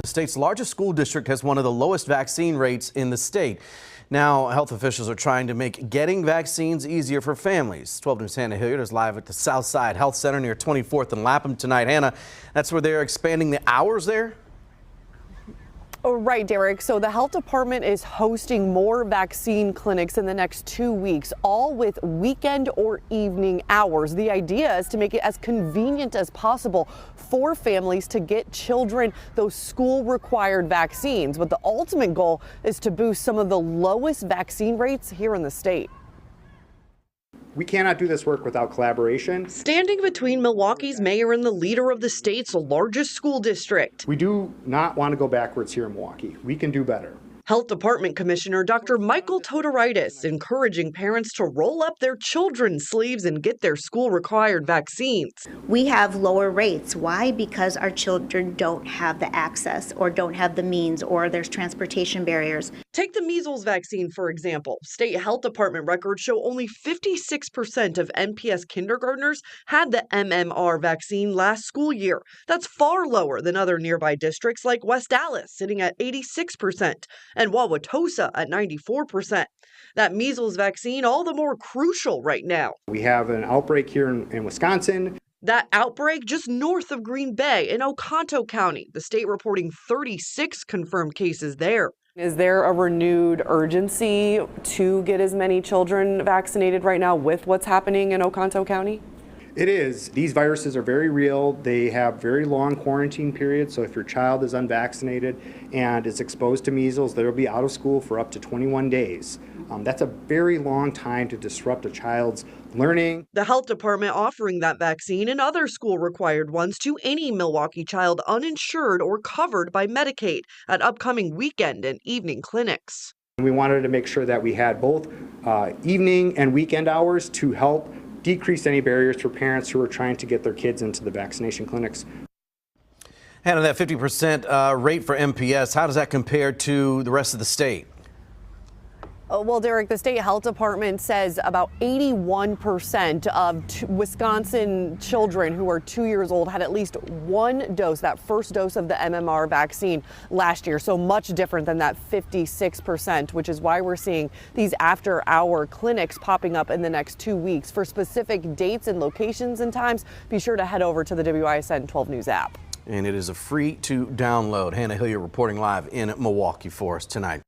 The state's largest school district has one of the lowest vaccine rates in the state. Now, health officials are trying to make getting vaccines easier for families. 12 News' Hannah Hilliard is live at the Southside Health Center near 24th and Lapham tonight. Hannah, that's where they're expanding the hours there? Oh, right, Derek. So the health department is hosting more vaccine clinics in the next 2 weeks, all with weekend or evening hours. The idea is to make it as convenient as possible for families to get children those school required vaccines. But the ultimate goal is to boost some of the lowest vaccine rates here in the state. We cannot do this work without collaboration. Standing between Milwaukee's mayor and the leader of the state's largest school district. We do not want to go backwards here in Milwaukee. We can do better. Health Department Commissioner Dr. Michael Todoritis encouraging parents to roll up their children's sleeves and get their school-required vaccines. We have lower rates. Why? Because our children don't have the access or don't have the means, or there's transportation barriers. Take the measles vaccine, for example. State Health Department records show only 56% of MPS kindergartners had the MMR vaccine last school year. That's far lower than other nearby districts like West Allis, sitting at 86%. And Wauwatosa at 94%. That measles vaccine all the more crucial right now. We have an outbreak here in Wisconsin. That outbreak just north of Green Bay in Oconto County, the state reporting 36 confirmed cases there. Is there a renewed urgency to get as many children vaccinated right now with what's happening in Oconto County? It is. These viruses are very real. They have very long quarantine periods. So if your child is unvaccinated and is exposed to measles, they'll be out of school for up to 21 days. That's a very long time to disrupt a child's learning. The health department offering that vaccine and other school-required ones to any Milwaukee child uninsured or covered by Medicaid at upcoming weekend and evening clinics. We wanted to make sure that we had both evening and weekend hours to help decrease any barriers for parents who are trying to get their kids into the vaccination clinics. Hannah, that 50% rate for MPS, how does that compare to the rest of the state? Well, Derek, the state health department says about 81% of Wisconsin children who are 2 years old had at least one dose, that first dose of the MMR vaccine last year. So much different than that 56%, which is why we're seeing these after-hour clinics popping up in the next 2 weeks. For specific dates and locations and times, be sure to head over to the WISN 12 News app. And it is a free to download. Hannah Hilliard reporting live in Milwaukee for us tonight.